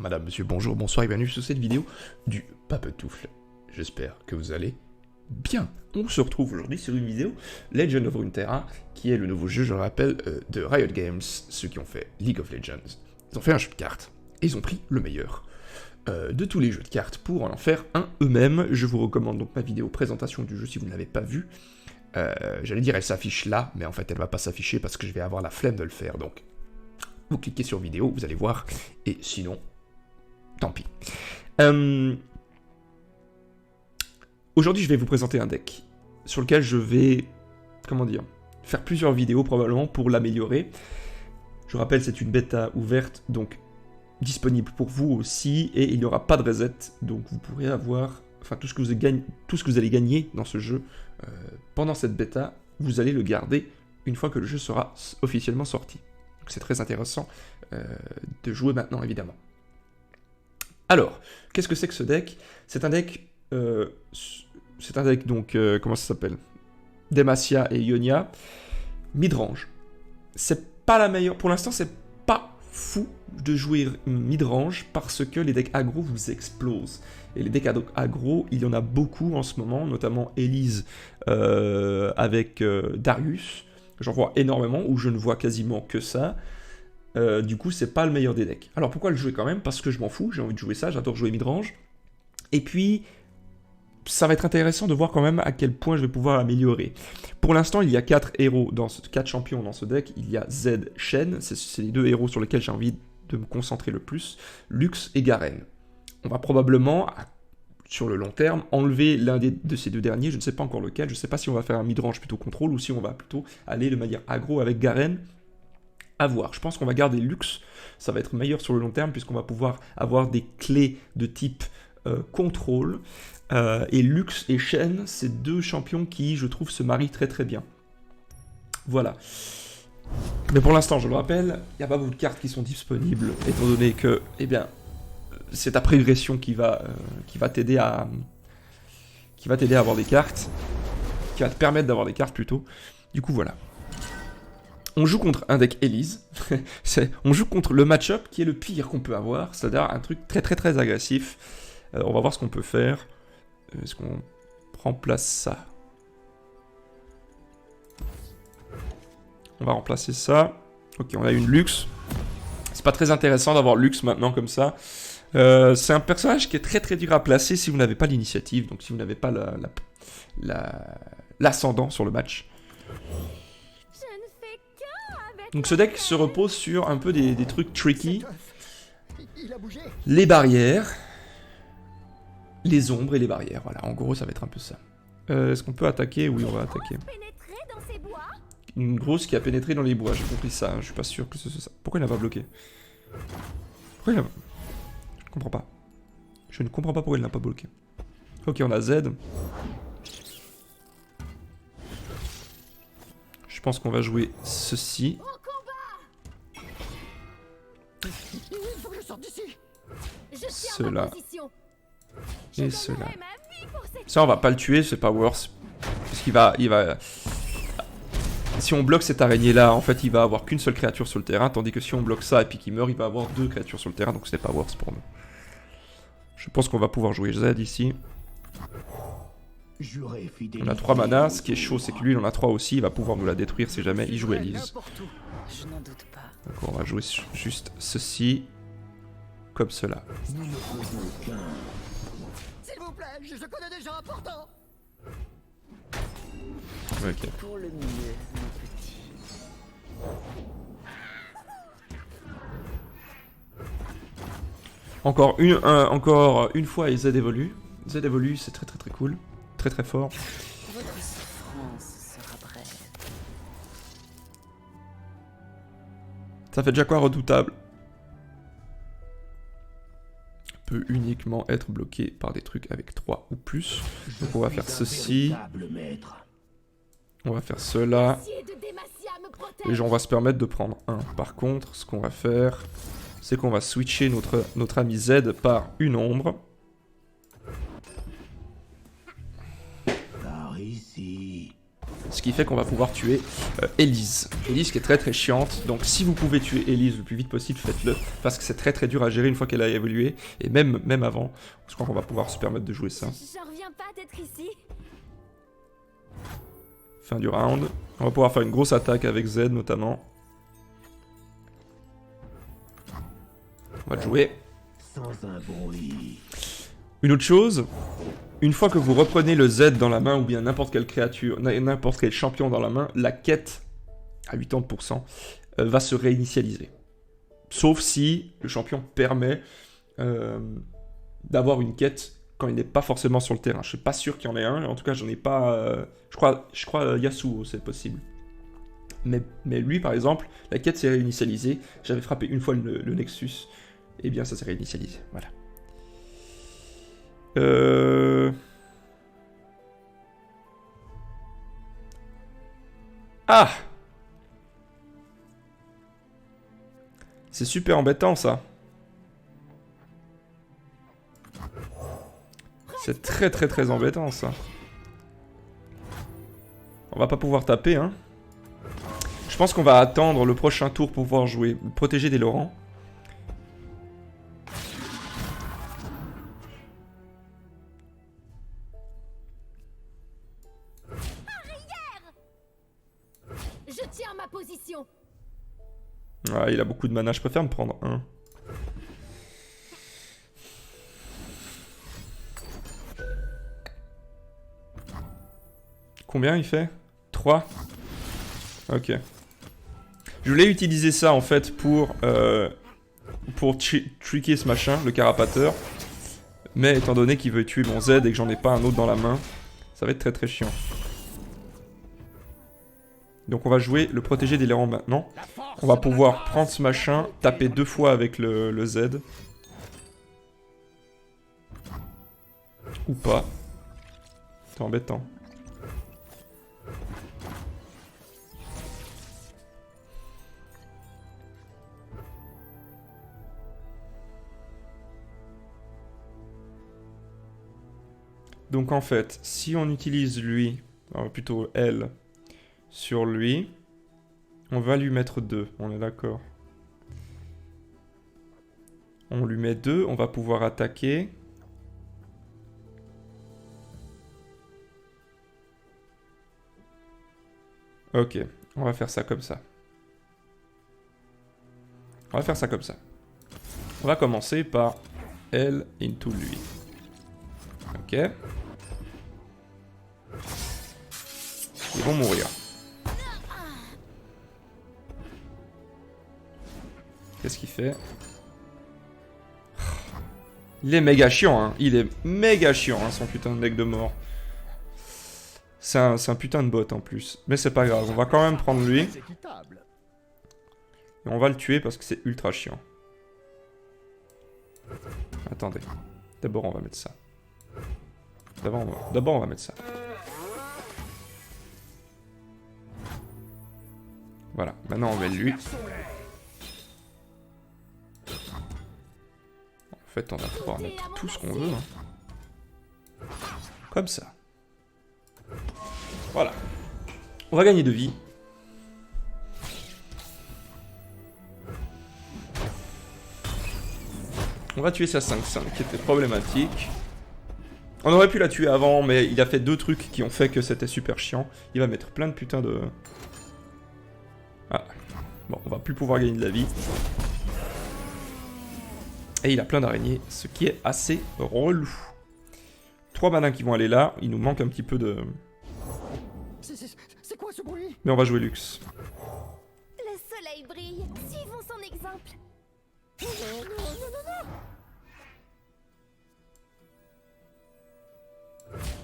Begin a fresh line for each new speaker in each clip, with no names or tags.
Madame, monsieur, bonjour, bonsoir et bienvenue sur cette vidéo du Papetoufle. J'espère que vous allez bien. On se retrouve aujourd'hui sur une vidéo Legend of Runeterra, qui est le nouveau jeu, je le rappelle, de Riot Games, ceux qui ont fait League of Legends. Ils ont fait un jeu de cartes, et ils ont pris le meilleur de tous les jeux de cartes pour en faire un eux-mêmes. Je vous recommande donc ma vidéo présentation du jeu si vous ne l'avez pas vue. J'allais dire elle s'affiche là, mais en fait elle va pas s'afficher parce que je vais avoir la flemme de le faire, donc vous cliquez sur vidéo, vous allez voir, et sinon, tant pis. Aujourd'hui je vais vous présenter un deck sur lequel je vais, comment dire, faire plusieurs vidéos probablement pour l'améliorer. Je rappelle, c'est une bêta ouverte, donc disponible pour vous aussi, et il n'y aura pas de reset, donc vous pourrez avoir, enfin tout ce que vous allez gagner dans ce jeu pendant cette bêta, vous allez le garder une fois que le jeu sera officiellement sorti. Donc c'est très intéressant de jouer maintenant évidemment. Alors, qu'est-ce que c'est que ce deck? C'est un deck, donc, comment ça s'appelle? Demacia et Ionia, midrange. C'est pas la meilleure, pour l'instant c'est pas fou de jouer midrange parce que les decks aggro vous explosent. Et les decks aggro, il y en a beaucoup en ce moment, notamment Elise avec Darius. J'en vois énormément, ou je ne vois quasiment que ça. Du coup, c'est pas le meilleur des decks. Alors pourquoi le jouer quand même? Parce que je m'en fous, j'ai envie de jouer ça, j'adore jouer midrange. Et puis, ça va être intéressant de voir quand même à quel point je vais pouvoir l'améliorer. Pour l'instant, il y a 4 champions dans ce deck. Il y a Z, Shen, c'est les deux héros sur lesquels j'ai envie de me concentrer le plus, Lux et Garen. On va probablement, sur le long terme, enlever l'un de ces deux derniers, je ne sais pas encore lequel, je ne sais pas si on va faire un midrange plutôt contrôle ou si on va plutôt aller de manière aggro avec Garen. À voir. Je pense qu'on va garder Lux, ça va être meilleur sur le long terme puisqu'on va pouvoir avoir des clés de type contrôle. Et Lux et Shen, c'est deux champions qui, je trouve, se marient très très bien. Voilà. Mais pour l'instant, je le rappelle, il n'y a pas beaucoup de cartes qui sont disponibles, étant donné que, eh bien, c'est ta progression qui va t'aider à avoir des cartes, qui va te permettre d'avoir des cartes plutôt. Du coup, voilà. On joue contre un deck Elise, on joue contre le match-up qui est le pire qu'on peut avoir, c'est-à-dire un truc très très très agressif. On va voir ce qu'on peut faire. Est-ce qu'on remplace ça? On va remplacer ça. Ok, on a une Lux. C'est pas très intéressant d'avoir Lux maintenant comme ça. C'est un personnage qui est très très dur à placer si vous n'avez pas l'initiative, donc si vous n'avez pas l'ascendant sur le match. Donc ce deck se repose sur un peu des trucs tricky. Les barrières, les ombres et les barrières. Voilà, en gros ça va être un peu ça. Est-ce qu'on peut attaquer? Oui, on va attaquer. Une grosse qui a pénétré dans les bois, j'ai compris ça, hein. Je suis pas sûr que ce soit ça. Pourquoi il n'a pas bloqué? Pourquoi il a... Je ne comprends pas. Je ne comprends pas pourquoi il n'a pas bloqué. Ok, on a Z. Je pense qu'on va jouer ceci. Cela. Et cela. Ça, on va pas le tuer, c'est pas worse. Parce qu'il va... Si on bloque cette araignée-là, en fait, il va avoir qu'une seule créature sur le terrain, tandis que si on bloque ça et puis qu'il meurt, il va avoir 2 créatures sur le terrain, donc c'est pas worse pour nous. Je pense qu'on va pouvoir jouer Z ici. On a 3 manas, ce qui est chaud, c'est que lui, il en a 3 aussi, il va pouvoir nous la détruire si jamais il joue Elise. Donc on va jouer juste ceci, comme cela.
S'il vous plaît, je connais des gens importants.
Ok.
Pour le mieux, mon petit.
Encore une fois, et Z évolue. Z évolue, c'est très très très cool. Très très fort.
Votre souffrance sera brève.
Ça fait déjà quoi redoutable? Peut uniquement être bloqué par des trucs avec 3 ou plus. Donc on va faire ceci. On va faire cela. Et on va se permettre de prendre 1. Par contre, ce qu'on va faire, c'est qu'on va switcher notre ami Z par une ombre.
Par ici.
Ce qui fait qu'on va pouvoir tuer Elise. Elise qui est très très chiante, donc si vous pouvez tuer Elise le plus vite possible, faites-le, parce que c'est très très dur à gérer une fois qu'elle a évolué, et même avant, je crois qu'on va pouvoir se permettre de jouer ça.
J'en reviens pas d'être ici.
Fin du round. On va pouvoir faire une grosse attaque avec Z notamment. On va le jouer.
Sans un bruit.
Une autre chose, une fois que vous reprenez le Z dans la main, ou bien n'importe quelle créature, n'importe quel champion dans la main, la quête, à 80%, va se réinitialiser. Sauf si le champion permet d'avoir une quête quand il n'est pas forcément sur le terrain. Je suis pas sûr qu'il y en ait un, en tout cas j'en ai pas... je crois Yasuo c'est possible. Mais lui par exemple, la quête s'est réinitialisée, j'avais frappé une fois le Nexus, et bien ça s'est réinitialisé, voilà. Ah! C'est super embêtant ça. C'est très très très embêtant ça. On va pas pouvoir taper hein. Je pense qu'on va attendre le prochain tour pour pouvoir jouer. Protéger des Laurents.
Je tiens ma position.
Ah, il a beaucoup de mana, je préfère me prendre un. Combien il fait? 3. Ok. Je voulais utiliser ça en fait pour tricker ce machin, le carapateur. Mais étant donné qu'il veut tuer mon Z et que j'en ai pas un autre dans la main, ça va être très très chiant. Donc on va jouer le protégé des Laurents maintenant. On va pouvoir prendre ce machin, taper 2 fois avec le Z. Ou pas. C'est embêtant. Donc en fait, si on utilise lui, alors plutôt elle, sur lui, on va lui mettre 2, on est d'accord. On lui met 2, on va pouvoir attaquer. Ok, on va faire ça comme ça. On va faire ça comme ça. On va commencer par elle into lui. Ok. Ils vont mourir. Qu'est-ce qu'il fait? Il est méga chiant, hein. Il est méga chiant, hein, son putain de mec de mort. C'est un putain de bot en plus. Mais c'est pas grave, on va quand même prendre lui. Et on va le tuer parce que c'est ultra chiant. Attendez. D'abord on va mettre ça. D'abord on va mettre ça. Voilà, maintenant on va lui. En fait, on va pouvoir mettre tout ce qu'on veut. Hein. Comme ça. Voilà. On va gagner de vie. On va tuer sa 5-5 qui était problématique. On aurait pu la tuer avant, mais il a fait 2 trucs qui ont fait que c'était super chiant. Il va mettre plein de putain de... Ah. Bon, on va plus pouvoir gagner de la vie. Et il a plein d'araignées, ce qui est assez relou. 3 manins qui vont aller là. Il nous manque un petit peu de...
C'est quoi ce bruit?
Mais on va jouer Lux.
Le soleil brille. Suivons son exemple.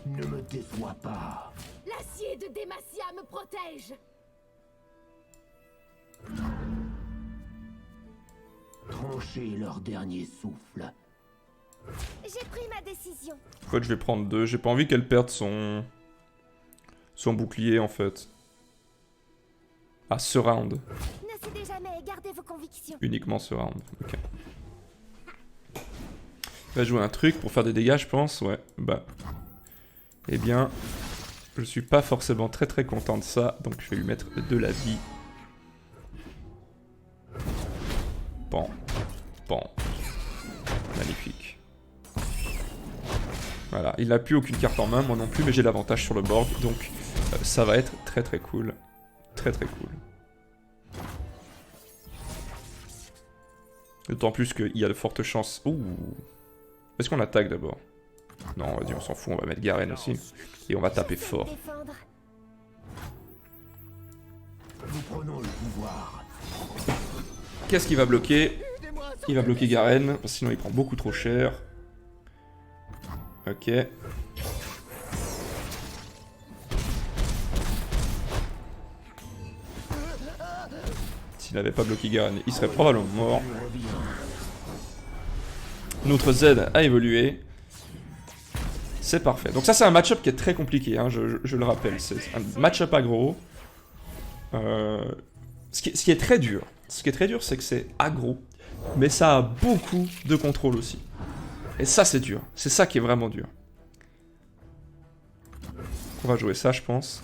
Ne me déçois pas.
L'acier de Demacia me protège.
Trancher leur dernier souffle.
J'ai pris ma décision.
En fait, je vais prendre 2. J'ai pas envie qu'elle perde son bouclier, en fait. Ah, ce round.
Ne cédez jamais, gardez vos convictions.
Uniquement ce round. Ok. Il va jouer un truc pour faire des dégâts, je pense. Ouais, bah... Eh bien... Je suis pas forcément très content de ça, donc je vais lui mettre de la vie. Bon. Bon. Magnifique. Voilà, il n'a plus aucune carte en main, moi non plus, mais j'ai l'avantage sur le board, donc ça va être très cool. Très cool. D'autant plus qu'il y a de fortes chances... Ouh. Est-ce qu'on attaque d'abord? Non, vas-y, on s'en fout, on va mettre Garen aussi. Et on va taper fort.
Nous prenons le pouvoir.
Qu'est-ce qu'il va bloquer? Il va bloquer Garen, parce que sinon il prend beaucoup trop cher. Ok. S'il n'avait pas bloqué Garen, il serait probablement mort. Notre Z a évolué. C'est parfait. Donc ça c'est un match-up qui est très compliqué, hein, je le rappelle. C'est un match-up aggro. Ce qui est très dur, c'est que c'est aggro, mais ça a beaucoup de contrôle aussi. Et ça c'est dur, c'est ça qui est vraiment dur. On va jouer ça je pense.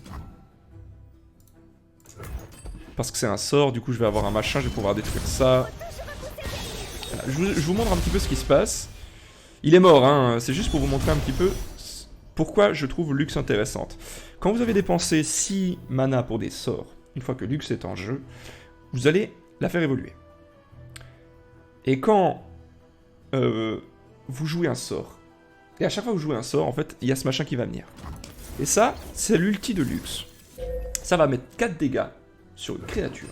Parce que c'est un sort, du coup je vais avoir un machin, je vais pouvoir détruire ça. Voilà, je vous montre un petit peu ce qui se passe. Il est mort, hein, c'est juste pour vous montrer un petit peu pourquoi je trouve Lux intéressante. Quand vous avez dépensé 6 mana pour des sorts, une fois que Lux est en jeu, vous allez la faire évoluer. Et quand vous jouez un sort, et à chaque fois que vous jouez un sort, en fait, il y a ce machin qui va venir. Et ça, c'est l'ulti de Lux. Ça va mettre 4 dégâts sur une créature.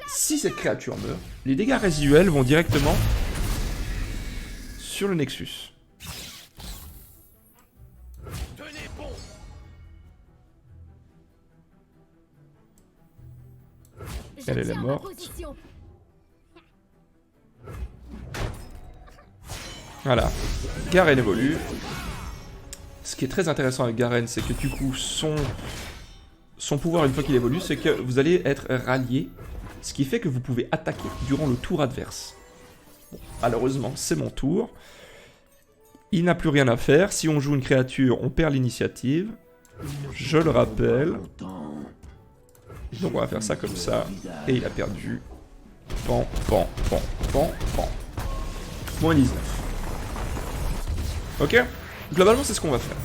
Si cette créature meurt, les dégâts résiduels vont directement sur le Nexus. Elle est morte. Voilà. Garen évolue. Ce qui est très intéressant avec Garen, c'est que du coup, son pouvoir, une fois qu'il évolue, c'est que vous allez être rallié. Ce qui fait que vous pouvez attaquer durant le tour adverse. Bon, malheureusement, c'est mon tour. Il n'a plus rien à faire. Si on joue une créature, on perd l'initiative. Je le rappelle. Donc on va faire ça comme ça. Et il a perdu. Pan, pan, pan, pan, pan. Moins 19. Ok? Globalement, c'est ce qu'on va faire.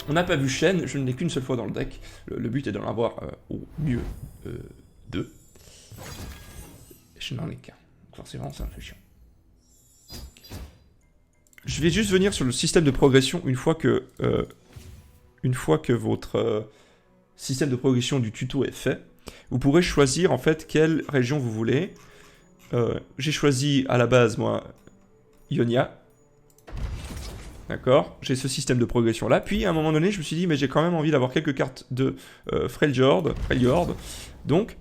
On n'a pas vu Shen, je ne l'ai qu'une seule fois dans le deck. Le but est d'en avoir au mieux 2. Je n'en ai qu'un. Donc forcément, c'est un peu chiant. Je vais juste venir sur le système de progression une fois que votre système de progression du tuto est fait. Vous pourrez choisir en fait quelle région vous voulez. J'ai choisi à la base, moi, Ionia. D'accord? J'ai ce système de progression là. Puis à un moment donné, je me suis dit, mais j'ai quand même envie d'avoir quelques cartes de Freljord. Donc,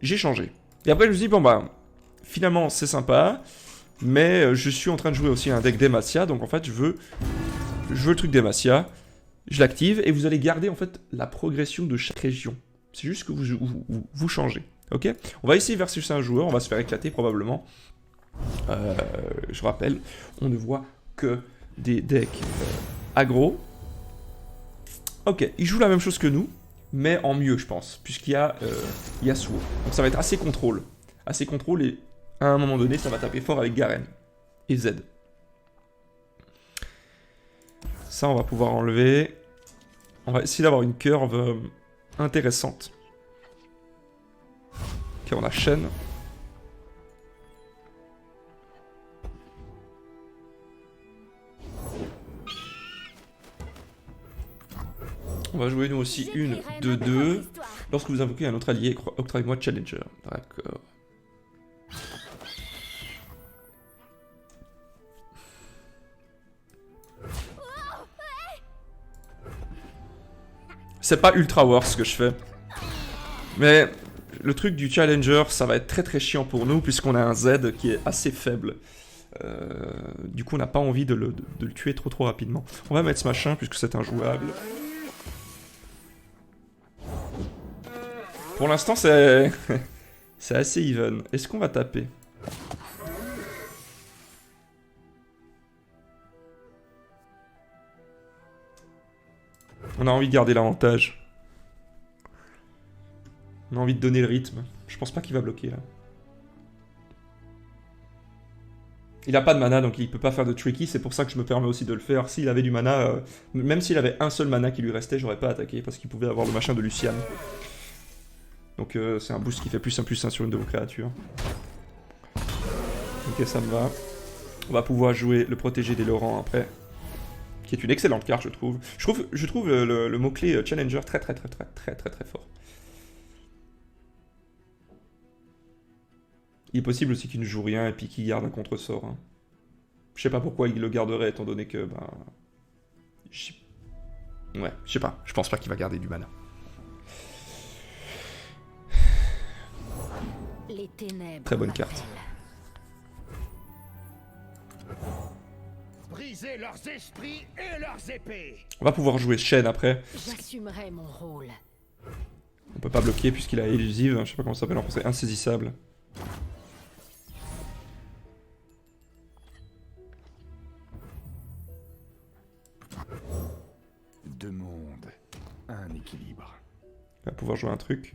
j'ai changé. Et après, je me suis dit, bon bah, finalement, c'est sympa. Mais je suis en train de jouer aussi un deck Demacia. Donc en fait, je veux le truc Demacia. Je l'active et vous allez garder en fait la progression de chaque région. C'est juste que vous changez. Ok? On va essayer versus un joueur. On va se faire éclater probablement. Je rappelle, on ne voit que des decks aggro. Ok, il joue la même chose que nous, mais en mieux, je pense, puisqu'il y a Yasuo. Donc ça va être assez contrôle. Assez contrôle et à un moment donné, ça va taper fort avec Garen et Z. Ça, on va pouvoir enlever. On va essayer d'avoir une curve intéressante. Ok, on a Shen. On va jouer nous aussi une 2-2. Lorsque vous invoquez un autre allié, octroyez-moi Challenger. D'accord. C'est pas ultra worse ce que je fais. Mais le truc du Challenger, ça va être très chiant pour nous, puisqu'on a un Z qui est assez faible. Du coup, on n'a pas envie de le tuer trop rapidement. On va mettre ce machin, puisque c'est injouable. Pour l'instant, c'est c'est assez even. Est-ce qu'on va taper? On a envie de garder l'avantage. On a envie de donner le rythme. Je pense pas qu'il va bloquer là. Il a pas de mana donc il peut pas faire de tricky, c'est pour ça que je me permets aussi de le faire. S'il avait du mana, même s'il avait un seul mana qui lui restait, j'aurais pas attaqué parce qu'il pouvait avoir le machin de Lucian. Donc c'est un boost qui fait +1/+1 sur une de vos créatures. Ok, ça me va. On va pouvoir jouer le protégé des Laurents après. Qui est une excellente carte, je trouve. Je trouve le mot-clé Challenger très fort. Il est possible aussi qu'il ne joue rien et puis qu'il garde un contre-sort. Hein. Je sais pas pourquoi il le garderait étant donné que... Bah, ouais, je sais pas. Je pense pas qu'il va garder du mana.
Les ténèbres.
Très bonne carte.
Briser leurs esprits et leurs épées.
On va pouvoir jouer Shen après.
J'assumerai mon rôle.
On peut pas bloquer puisqu'il a élusive. Je sais pas comment ça s'appelle en français. Insaisissable.
Deux mondes, un équilibre.
On va pouvoir jouer un truc.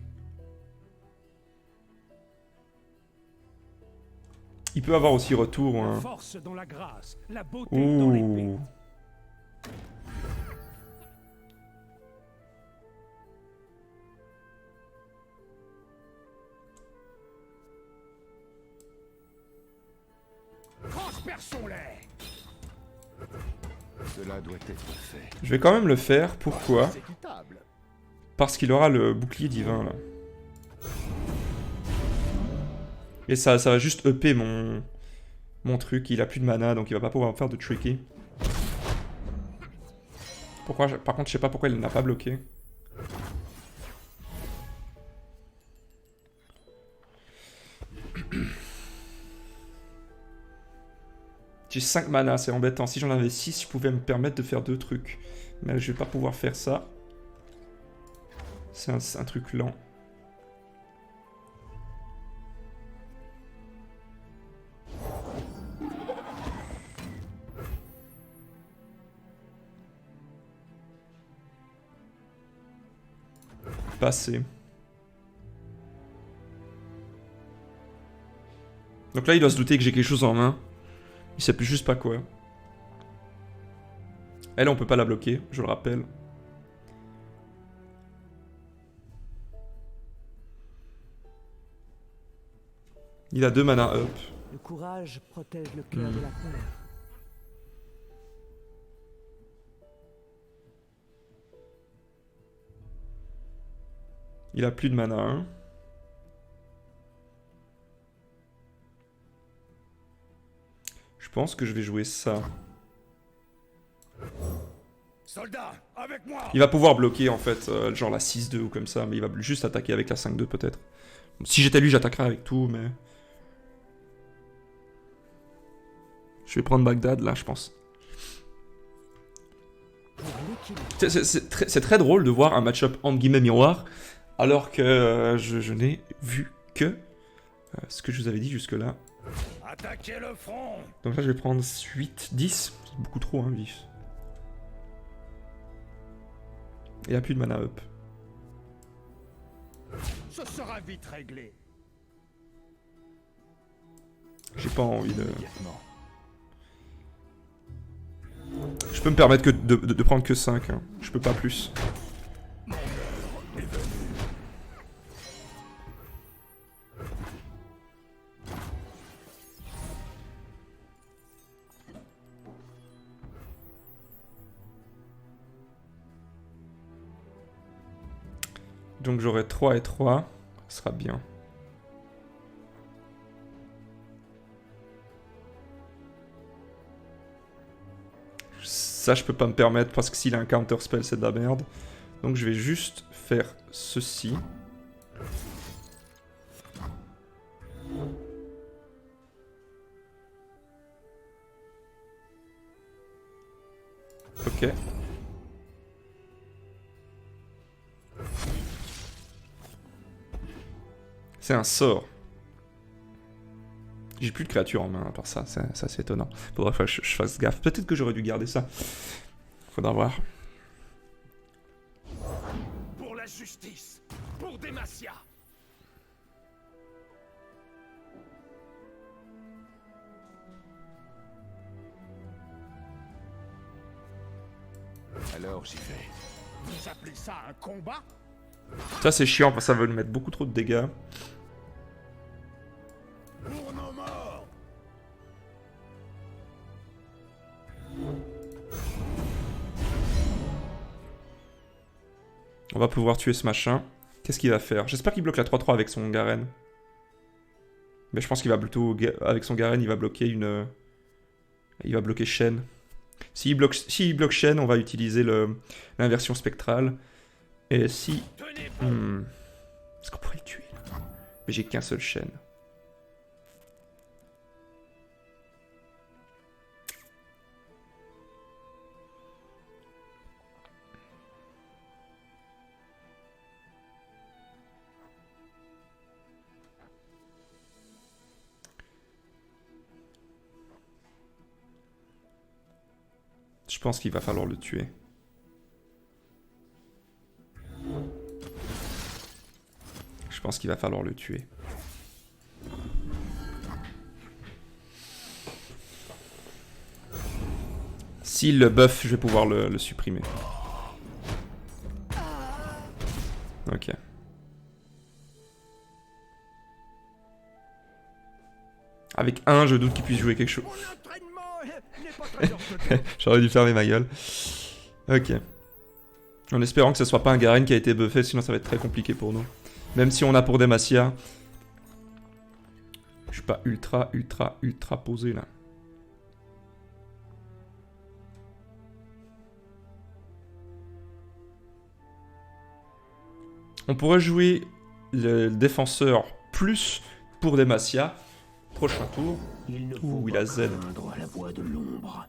Il peut avoir aussi retour ou un...
Force dans la grâce, la beauté dans l'épée.
Ouh.
Transperçons-les. Cela doit être fait.
Je vais quand même le faire. Pourquoi?
C'est équitable.
Parce qu'il aura le bouclier divin là. Et ça va juste EP mon truc. Il a plus de mana donc il va pas pouvoir faire de tricky. Pourquoi? Par contre, je sais pas pourquoi il n'a pas bloqué. J'ai 5 mana, c'est embêtant. Si j'en avais 6, je pouvais me permettre de faire 2 trucs. Mais je vais pas pouvoir faire ça. C'est un truc lent. Passer. Donc là, il doit se douter que j'ai quelque chose en main. Il sait plus juste pas quoi. Elle, on peut pas la bloquer, je le rappelle. Il a 2 mana up.
Le courage protège le cœur de la peur.
Il a plus de mana 1. Je pense que je vais jouer ça.
Soldats, avec moi.
Il va pouvoir bloquer en fait, genre la 6-2 ou comme ça, mais il va juste attaquer avec la 5-2 peut-être. Si j'étais lui, j'attaquerais avec tout, mais... Je vais prendre Bagdad là, je pense. C'est très drôle de voir un match-up entre guillemets miroir, alors que je n'ai vu que ce que je vous avais dit jusque là.
Attaquez le front.
Donc là je vais prendre 8, 10, c'est beaucoup trop hein, vif. Il a plus de mana up.
Ce sera vite réglé.
J'ai pas envie de...
Immédiatement.
Je peux me permettre que de prendre que 5, hein. Je peux pas plus. Donc j'aurai 3 et 3, ce sera bien. Ça je peux pas me permettre parce que s'il a un counter spell c'est de la merde. Donc je vais juste faire ceci. Ok. C'est un sort. J'ai plus de créatures en main à part ça, c'est étonnant. Faudra que je fasse gaffe. Peut-être que j'aurais dû garder ça. Faudra voir.
justice pour Demacia. Alors j'y vais. Vous appelez ça un combat?
Ça c'est chiant parce que ça veut nous mettre beaucoup trop de dégâts.
Pour nos morts.
On va pouvoir tuer ce machin. Qu'est-ce qu'il va faire? J'espère qu'il bloque la 3-3 avec son Garen. Mais je pense qu'il va plutôt... Avec son Garen, il va bloquer une... Il va bloquer Shen. S'il bloque Shen, on va utiliser l'inversion spectrale. Et si... Est-ce qu'on pourrait le tuer là? Mais j'ai qu'un seul Shen. Je pense qu'il va falloir le tuer. Je pense qu'il va falloir le tuer. S'il le buff, je vais pouvoir le supprimer. Ok. Avec un, je doute qu'il puisse jouer quelque chose. J'aurais dû fermer ma gueule. Ok. En espérant que ce soit pas un Garen qui a été buffé, sinon ça va être très compliqué pour nous. Même si on a pour Demacia. Je suis pas ultra posé là. On pourrait jouer le défenseur plus pour Demacia. Prochain tour. Ouh, il a Z.
À la voix de l'ombre.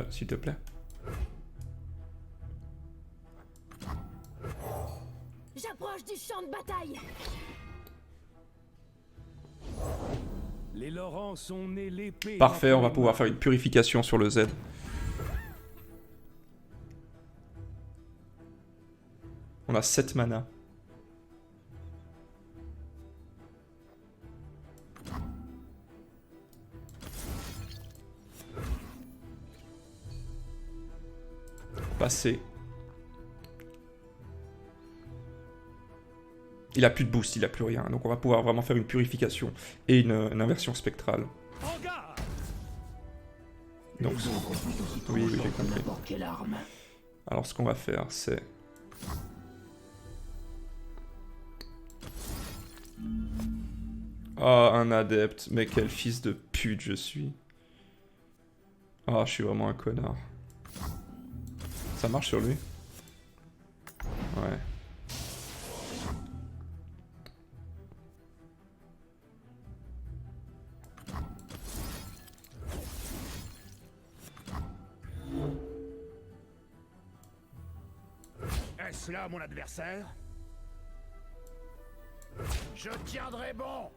S'il te plaît.
J'approche du champ de bataille.
Les Laurents sont nés l'épée.
Parfait, on va pouvoir faire une purification sur le Z. On a 7 mana. Passer. Il a plus de boost, il a plus rien. Donc on va pouvoir vraiment faire une purification et une inversion spectrale. Donc, oui, j'ai compris. Alors ce qu'on va faire, c'est... Ah, un adepte. Mais quel fils de pute je suis. Ah, je suis vraiment un connard. Ça marche sur lui? Ouais.
Est-ce là mon adversaire? Je tiendrai bon.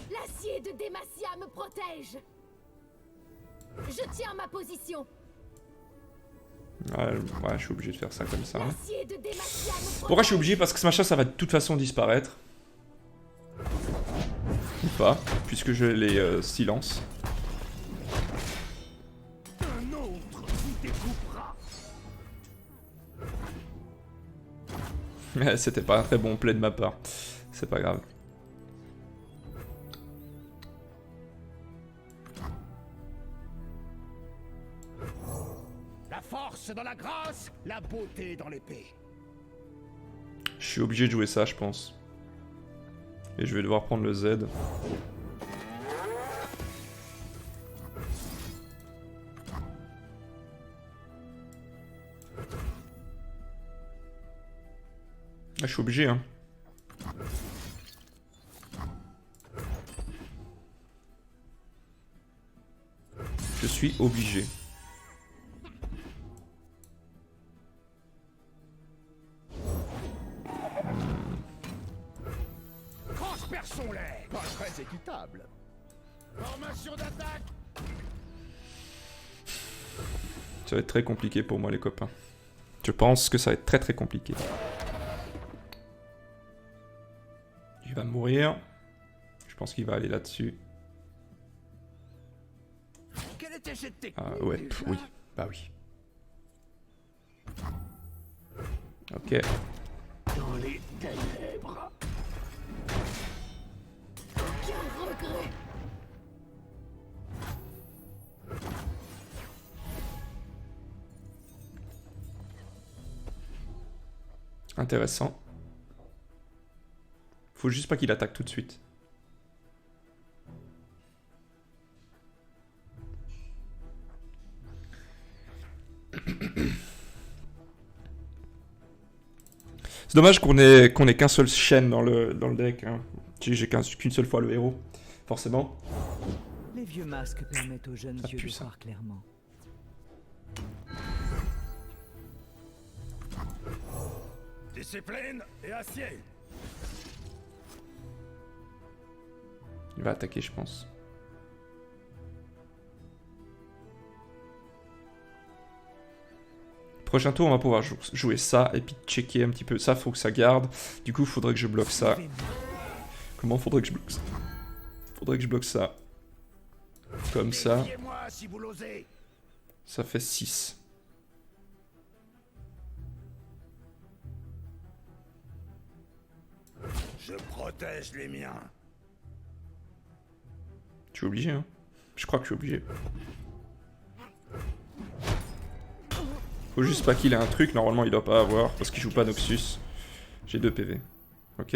L'acier de Demacia me protège. Je tiens ma position.
Ouais, je suis obligé de faire ça comme ça.
L'acier de Demacia me protège.
Pourquoi je suis obligé? Parce que ce machin, ça va de toute façon disparaître. Ou pas, puisque je les silence.
Un autre vous découpera.
C'était pas un très bon play de ma part. C'est pas grave.
La force dans la grâce, la beauté dans l'épée.
Je suis obligé de jouer ça, je pense. Et je vais devoir prendre le Z. Ah, je suis obligé, hein. Je suis obligé.
Transperçons-les. Pas très équitable. Formation d'attaque.
Ça va être très compliqué pour moi les copains. Je pense que ça va être très compliqué. Il va mourir. Je pense qu'il va aller là-dessus.
Quelle était cette technique
Ah ouais,
déjà
oui. Bah oui. Ok.
Dans les ténèbres.
Quel regret.
Intéressant. Faut juste pas qu'il attaque tout de suite. C'est dommage qu'on ait qu'un seul chêne dans le deck. Hein. J'ai qu'une seule fois le héros, forcément.
Les vieux masques permettent aux jeunes
Ça
yeux
pue,
de
ça.
voir clairement.
Discipline et acier.
Il va attaquer, je pense. Prochain tour, on va pouvoir jouer ça et puis checker un petit peu. Ça, faut que ça garde. Du coup, faudrait que je bloque ça. Comment faudrait que je bloque ça? Faudrait que je bloque ça. Comme ça.
Défiez-moi si vous l'osez.
Ça fait 6.
Je protège les miens.
Je suis obligé, hein. Je crois que je suis obligé. Faut juste pas qu'il ait un truc, normalement il doit pas avoir, parce qu'il joue pas Noxus. J'ai 2 PV. Ok.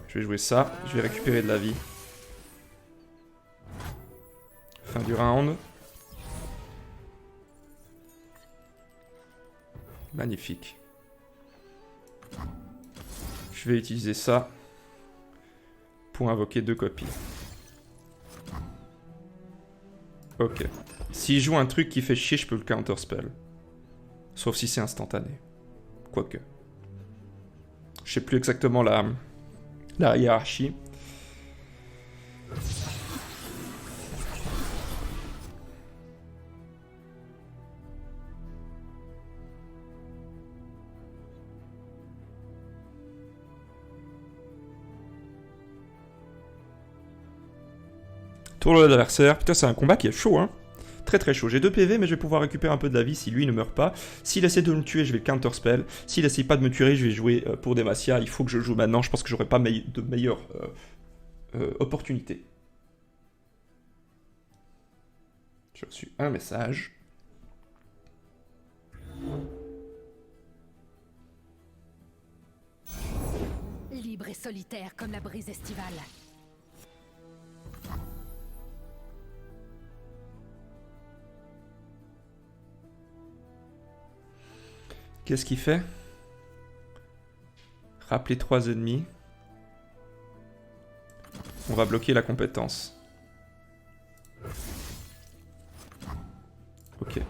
Je vais jouer ça, je vais récupérer de la vie. Fin du round. Magnifique. Je vais utiliser ça pour invoquer 2 copies. Ok. S'il joue un truc qui fait chier, je peux le counterspell. Sauf si c'est instantané. Quoique. Je sais plus exactement la hiérarchie. Tour de l'adversaire. Putain, c'est un combat qui est chaud, hein. Très chaud. J'ai 2 PV, mais je vais pouvoir récupérer un peu de la vie si lui ne meurt pas. S'il essaie de me tuer, je vais counterspell. S'il essaie pas de me tuer, je vais jouer pour Demacia. Il faut que je joue maintenant. Je pense que j'aurai pas de meilleure opportunité. J'ai reçu un message.
Libre et solitaire comme la brise estivale.
Qu'est-ce qu'il fait? Rappeler 3 ennemis. On va bloquer la compétence. Ok.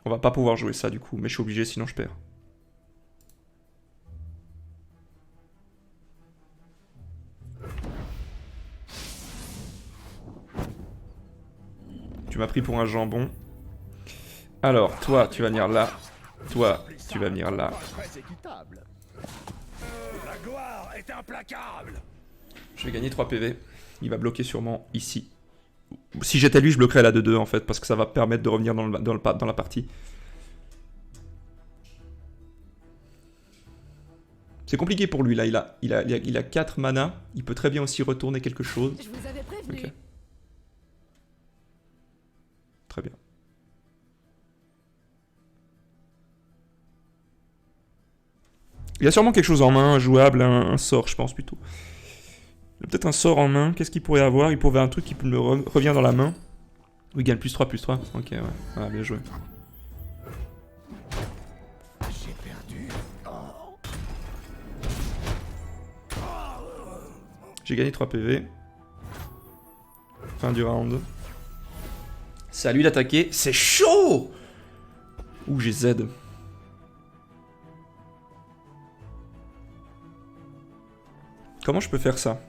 On va pas pouvoir jouer ça du coup, mais je suis obligé sinon je perds. Tu m'as pris pour un jambon. Alors, toi, tu vas venir là. Toi, tu vas venir là.
Très équitable. La gloire est implacable.
Je vais gagner 3 PV. Il va bloquer sûrement ici. Si j'étais lui, je bloquerais la 2-2 en fait, parce que ça va permettre de revenir dans la partie. C'est compliqué pour lui là, il a 4 mana. Il peut très bien aussi retourner quelque chose.
Je vous avais prévenu.
Ok. Très bien. Il y a sûrement quelque chose en main, jouable, un sort, je pense plutôt. Il a peut-être un sort en main. Qu'est-ce qu'il pourrait avoir? Il pourrait avoir un truc qui me revient dans la main. Oui, il gagne plus 3. Ok, ouais. Ah, bien joué.
J'ai perdu.
J'ai gagné 3 PV. Fin du round. C'est à lui d'attaquer. C'est chaud! Ouh, j'ai Z. Comment je peux faire ça?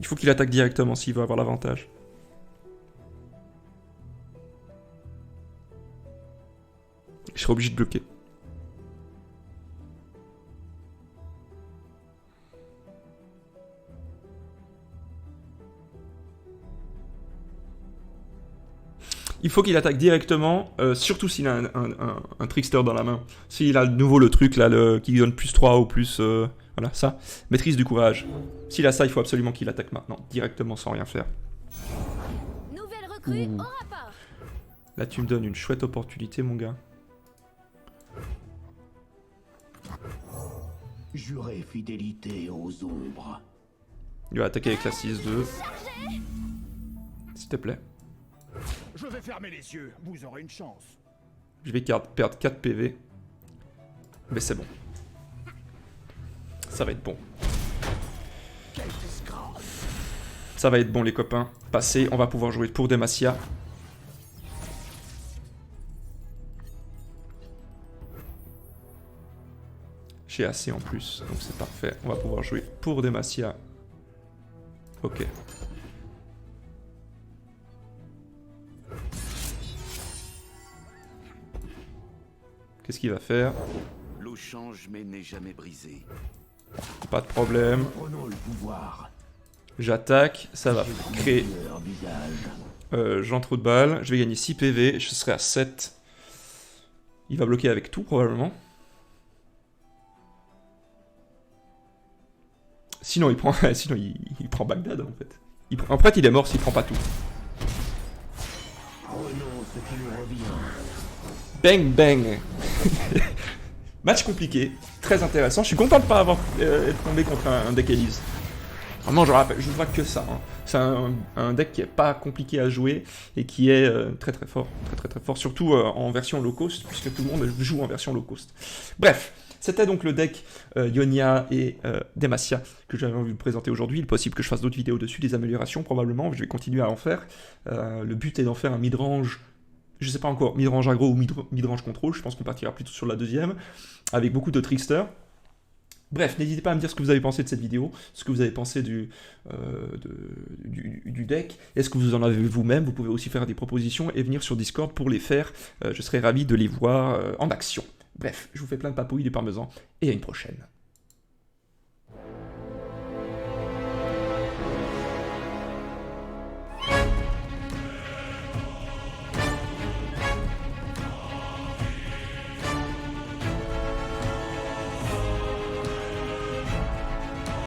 Il faut qu'il attaque directement s'il veut avoir l'avantage. Je serai obligé de bloquer. Il faut qu'il attaque directement, surtout s'il a un trickster dans la main. S'il a de nouveau le truc là, qui donne plus 3 ou plus... voilà, ça. Maîtrise du courage. S'il a ça, il faut absolument qu'il attaque maintenant, directement, sans rien faire.
Nouvelle recrue au rapport.
Là, tu me donnes une chouette opportunité, mon gars.
Jurez fidélité aux ombres.
Il va attaquer avec la 6-2. S'il te plaît.
Je vais fermer les yeux, vous aurez une chance.
Je vais perdre 4 PV. Mais c'est bon. Ça va être bon.
Quelle disgrâce.
Ça va être bon, les copains. Passez, on va pouvoir jouer pour Demacia. J'ai assez en plus, donc c'est parfait. On va pouvoir jouer pour Demacia. Ok. Qu'est-ce qu'il va faire?
L'eau change mais n'est jamais brisée.
Pas de problème.
Prenons le pouvoir.
J'attaque, ça va créer...
Leur visage.
j'entre de balle, je vais gagner 6 PV, je serai à 7. Il va bloquer avec tout, probablement. Sinon, il prend, sinon, il prend Bagdad, en fait. En fait, il est mort s'il prend pas tout.
Prenons ce qui nous revient.
Bang, bang. Match compliqué, très intéressant. Je suis content de ne pas avoir être tombé contre un deck Elise. Vraiment, je vois que ça. Hein. C'est un deck qui est pas compliqué à jouer et qui est très très fort. Très fort, surtout en version low cost, puisque tout le monde joue en version low cost. Bref, c'était donc le deck Ionia et Demacia que j'avais envie de vous présenter aujourd'hui. Il est possible que je fasse d'autres vidéos dessus, des améliorations probablement. Je vais continuer à en faire. Le but est d'en faire un mid-range. Je sais pas encore, mid-range aggro ou mid-range control, je pense qu'on partira plutôt sur la deuxième, avec beaucoup de tricksters. Bref, n'hésitez pas à me dire ce que vous avez pensé de cette vidéo, ce que vous avez pensé du deck, est-ce que vous en avez vous-même, vous pouvez aussi faire des propositions et venir sur Discord pour les faire, je serai ravi de les voir en action. Bref, je vous fais plein de papouilles, du parmesan, et à une prochaine.